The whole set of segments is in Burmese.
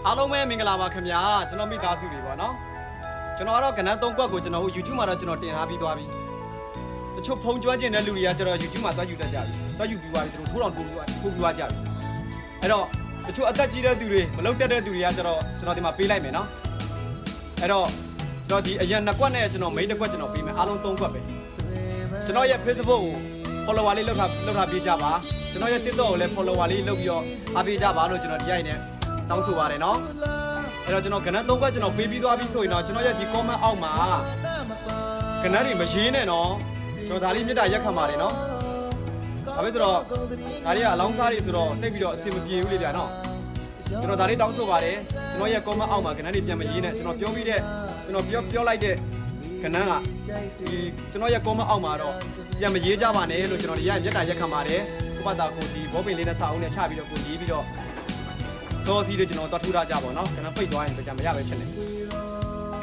အားလုံးပဲမင်္ဂလာပါခင်ဗျာကျွန်တော်မိသားစုတွေပေါ့နော်ကျွန်တော်ကတော့ကဏ္ဍ၃ကွက်ကိုကျွန်တော် YouTube မှာတော့ကျွန်တော်တင်ထားပြီးသွားပြီတချို့ဖုန်းကျွမ်းကျင်တဲ့လူတွေကကျွန်တော် YouTube မှာသွားယူတတ်ကြပြီသွားယူပြီးသွားပြီသူတို့ထိုးတော်ထိုးပြီးသွားကြပြီအဲ့တော့တချို့အသက်ကြီးတဲ့သူတွေမလုပ်တတ်တဲ့သူတွေကကျွန်တော်ဒီမှာပေးလိုက်မယ်နော်အဲ့တော့ကျွန်တော်ဒီအရင်နှစ်ကွက်နဲ့ကျွန်တော် main တစ်ကွက်ကျွန်တော်ပေးမယ်အားလုံး၃ကွက်ပဲကျွန်တော်ရဲ့ Facebook ကို follower လေးလုပ်ထားပေးကြပါကျွန်တော်ရဲ့ TikTok ကိုလည်း follower လေးလုပ်ပြီးတော့အားပေးကြပါလို့ကျွန်တော်ဒီရိုက်နေတောင်းဆိုပါတယ်နော်အဲ့တော့ကျွန်တော်ကဏ္ဍ၃ခွက်ကျွန်တော်ပေးပြီးသွားပြီဆိုရင်တော့ကျွန်တော်ရဲ့ဒီ comment အောက်မှာကဏ္ဍတွေမရေးနဲ့နော်ကျွန်တော်ဒါလေးမြတ်တာရက်ခံပါတယ်နော်ဒါပဲဆိုတော့ဒါလေးကအလောင်းစားတွေဆိုတော့တိတ်ပြီးတော့အဆင်မပြေဘူးလေဗျာနော်ကျွန်တော်ဒါလေးတောင်းဆိုပါတယ်ကျွန်တော်ရဲ့ comment အောက်မှာကဏ္ဍတွေပြန်မရေးနဲ့ကျွန်တော်ပြောပြီးတဲ့ကျွန်တော်ပြောလိုက်တဲ့ကဏ္ဍကဒီကျွန်တော်ရဲ့ comment အောက်မှာတော့ပြန်မရေးကြပါနဲ့လို့ကျွန်တော်ဒီရက်မြတ်တာရက်ခံပါတယ်ကိုပတ်တာကိုဒီဘောပင်လေးနဲ့စာအုပ်နဲ့ချပြီးတော့ကိုရေးပြီးတော့စောစီးတွေကျွန်တော်တွားထူထားကြပါတော့ကျွန်တော်ပိတ်သွားရင်ကြံမရပဲဖြစ်န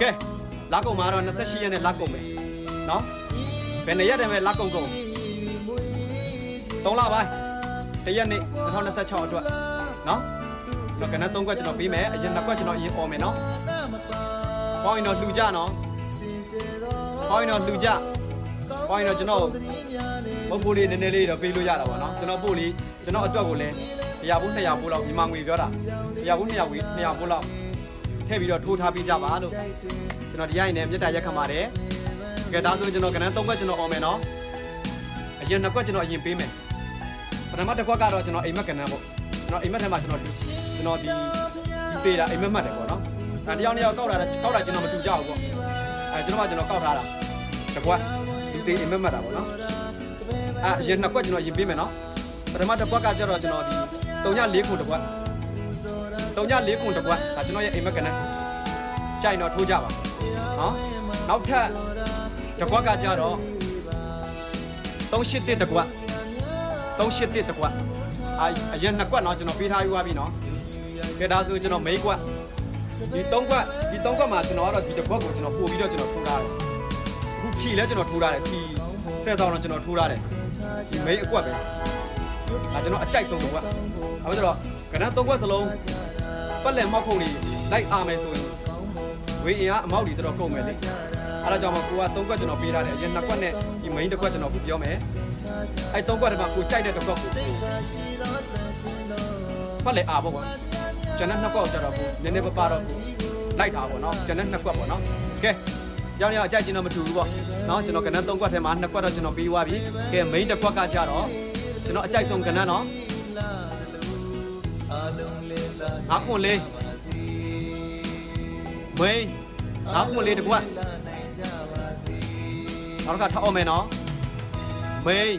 ေကဲလာကုန်မှာတော့28ရက်နဲ့လာကုန်မယ်နော်ဘယ်နှစ်ရက်တည်းပဲလာကုန်3လပိုင်းတရက်နေ့2026အတွက်နော်ကျွန်တော်ကဏ္ဍ3ခွက်ကျွန်တော်ပေးမယ်အရင်2ခွက်ကျွန်တော်အရင်ပေါ်မယ်နော်ပေါင်းရင်တော့လှူကြနော်ပေါင်းရင်တော့လှူကြပေါင်းရင်တော့ကျွန်တော်ဘုတ်ပိုးလေးနည်းနည်းလေးတော့ပေးလို့ရတာပါနော်ကျွန်တော်ပို့လေးကျွန်တော်အတွက်ကိုလည်း100ဘူး200ဘူးလောက်မြန်မာငွေပြောတာ100ဘူး200ဘူးလောက်ထည့်ပြီးတော့ထိုးထားပြီးကြပါလို့ကျွန်တော်ဒီရိုင်းနဲ့မြတ်တာရက်ခံပါတယ်ကဲဒါဆိုကျွန်တော်ကဏ္ဍ3ခွက်ကျွန်တော်အောင်မယ်နော်အရင်2ခွက်ကျွန်တော်အရင်ပေးမယ်ပထမတစ်ခွက်ကတော့ကျွန်တော်အိမ်မက်ကဏ္ဍပေါ့ကျွန်တော်အိမ်မက်ထဲမှာကျွန်တော်ဒီသေးတာအိမ်မက်မှတ်တယ်ပေါ့နော်အဲတယောက်တစ်ယောက်ကောက်တာကျွန်တော်မတူကြဘူးပေါ့အဲကျွန်တော်ကောက်ထားတာတစ်ခွက်ဒီသေးအိမ်မက်မှတ်တာပေါ့နော်အဲအရင်2ခွက်ကျွန်တော်ရင်ပေးမယ်နော်ပထမတစ်ခွက်ကကျတော့ကျွန်တော်ဒီ304ခုတစ်ခွက်304ခုတစ်ခွက်ဒါကျွန်တော်ရဲ့အိမ်မက်ကဏ္ဍကြိုက်တော့ထိုးကြပါနော်နောက်ထပ်တစ်ခွက်ကကျတော့381တစ်ခွက်381တစ်ခွက်အရင်2ခွက်เนาะကျွန်တော်ပေးထားယူသွားပြီเนาะကဲဒါဆိုကျွန်တော်မိတ်ခွက်ဒီ3ခွက်မှာကျွန်တော်ကတော့ဒီတစ်ခွက်ကိုကျွန်တော်ပို့ပြီးတော့ကျွန်တော်ထိုးထားတယ်အခုဖြီလဲကျွန်တော်ထိုးထားတယ်ဖြီ10ဆောင်တော့ကျွန်တော်ထိုးထားတယ်ဒီမိတ်အကွက်ပဲကျွန်တော်အကြိုက်ဆုံးတစ်ခွက်အဲ့ဒါတော့ကဏ္ဍ3ခွက်စလုံးပတ်လည်မောက်ခုံလေးလိုက်အားမယ်ဆိုရင်ဝေးအင်အားအမောက်တွေဆိုတော့ကုန်မယ်လေအဲ့ဒါကြောင့်မို့ကိုက3ခွက်ကျွန်တော်ပေးထားတယ်အရင်2ခွက်နဲ့ဒီမိန်တစ်ခွက်ကျွန်တော်ခုပြောမယ်အဲ့3ခွက်တည်းမှာကိုကြိုက်တဲ့တစ်ခွက်ကိုပတ်လည်အားပေါ့ကွာကျွန်တော်2ခွက်ကျတော့ကိုနည်းနည်းပါတော့လိုက်ထားပေါ့နော်ကျွန်တော်2ခွက်ပေါ့နော်ကဲရောက်နေတော့အကြိုက်ကျင်တော့မတူဘူးပေါ့နော်ကျွန်တော်ကဏ္ဍ3ခွက်ထဲမှာ2ခွက်တော့ကျွန်တော်ပေးသွားပြီကဲမိန်တစ်ခွက်ကကျတော့ကျွန်တော်အကြိုက်ဆုံးကဏ္ဍနော်ငါခွန်လေးမိန်ငါခွန်လေးတစ်ခွက်နောက်တစ်ခါထောက်အောင်မယ်နော်မိန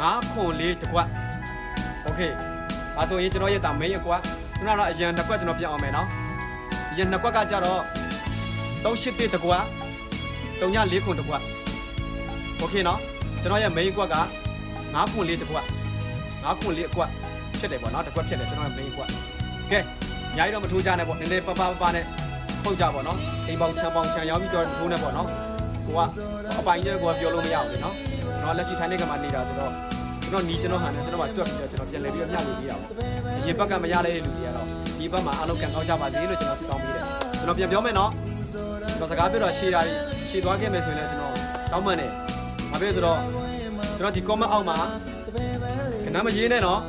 ်ငါခွန်လေးတစ်ခွက်โอเคဒါဆိုရင်ကျွန်တော်ရဲ့တာမိန်ကွက်ခုနကတော့အရင်တစ်ခွက်ကျွန်တော်ပြန်အောင်မယ်နော်အရင်2ခွက်ကကြတော့381တစ်ခွက်304ခွန်တစ်ခွက်โอเคနော်ကျွန်တော်ရဲ့မိန်ကွက်က9ခွန်လေးတစ်ခွက်9ခွန်လေးအကွက်ဖြစ်တယ်ပေါ့နော်တစ်ခွက်ဖြစ်တယ်ကျွန်တော်ရဲ့မိန်ကွက်ကဲညာရီတော့မထိုးကြနဲ့ပေါ့နည်းနည်းပပနဲ့ပုတ်ကြပေါ့နော်အိမ်ပေါင်ချမ်းရောက်ပြီးတော့ထိုးနေပေါ့နော်ကိုကအပိုင်ရဲ့ကိုကပြောလို့မရဘူးလေနော်ကျွန်တော်လက်ရှိထိုင်နေကမှနေတာဆိုတော့ကျွန်တော်နီးကျွန်တော်ဟန်နေကျွန်တော်မှတွက်ပြီးတော့ကျွန်တော်ပြန်လဲပြီးတော့မျှလို့ပြရအောင်အရင်ဘက်ကမရတဲ့လူတွေကတော့ဒီဘက်မှာအလုပ်ကန်ကောင်းကြပါစေလို့ကျွန်တော်ဆုတောင်းပေးတယ်ကျွန်တော်ပြန်ပြောမယ်နော်ကျွန်တော်စကားပြောတော့ရှေ့သွားခဲ့မယ်ဆိုရင်လည်းကျွန်တော်တောင်းပန်တယ်ဘာဖြစ်ဆိုတော့ကျွန်တော်ဒီ comment အောက်မှာကဏ္ဍမရေးနဲ့နော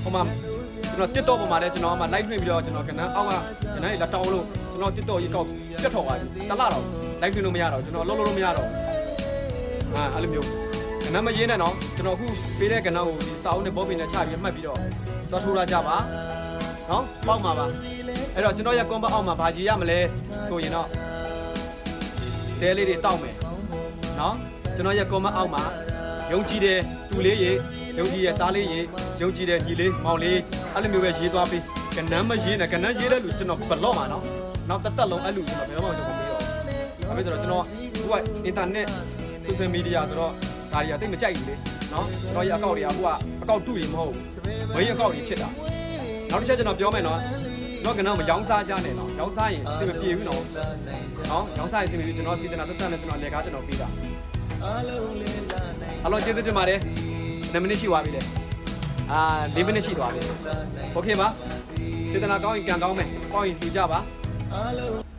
်ဟိုမှာကျွန်တော် TikTok ပေါ်မှာလည်းကျွန်တော်မှ live လွှင့်ပြီးတော့ကျွန်တော်ကဏ္ဍအောက်ကကဏ္ဍကြီးလက်တောင်းလို့ကျွန်တော် TikTok ရေးကောက်ပြတ်ထော်သွားပြီတလတော့ live လွှင့်လို့မရတော့ကျွန်တော်လုံးလို့မရတော့အဲ့လိုမျိုးကဏ္ဍမရေးနဲ့နော်ကျွန်တော်အခုပေးတဲ့ကဏ္ဍကိုဒီစာအုပ်နဲ့ဘောပင်နဲ့ချပြီးမှတ်ပြီးတော့သွားထိုးလာကြပါနော်ပေါက်မှာပါအဲ့တော့ကျွန်တော်ရဲ့ comment အောက်မှာဗာကြီးရမလဲဆိုရင်တော့တဲလေးတွေတောက်မယ်နော်ကျွန်တော်ရဲ့ comment အောက်မှာယုံကြည်တယ်သူလေးရေယုံကြည်ရဲ့သားလေးရေယုံကြည်တဲ့ညီလေးမောင်လေးအဲ့လိုမျိုးပဲရေးသွားပြီးကဏ္ဍမရေးနဲ့ကဏ္ဍရေးတဲ့လူကျွန်တော်ဘလော့မှာနော်နောက်တက်လုံးအဲ့လူကျွန်တော်ဘယ်တော့မှကျွန်တော်မပြီးတော့ဒါပေမဲ့ကျွန်တော်ခုကအင်တာနက်ဆိုရှယ်မီဒီယာဆိုတော့ဒါတွေကတိတ်မကြိုက်ဘူးလေနော်ကျွန်တော်ရဲ့အကောင့်တွေကခုကအကောင့်တူတွေမဟုတ်ဘူးမေးအကောင့်တွေဖြစ်တာနောက်တစ်ချက်ကျွန်တော်ပြောမယ်နော်ကျွန်တော်ကတော့မရောင်းစားကြနဲ့နော်ရောင်းစားရင်အဆင်မပြေဘူးနော်ရောင်းစားရင်အဆင်မပြေကျွန်တော်စီစဉ်တာတက်နဲ့ကျွန်တော်လက်ကားကျွန်တော်ပေးတာအားလုံးကျေးဇူးတင်ပါတယ်2မိနစ်ရှိသွားပြီလေ4မိနစ်ရှိသွားပြီโอเคပါ စေတနာကောင်းရင်ကံကောင်းမယ်ပေါ့ရင်ပြကြပါ အားလုံး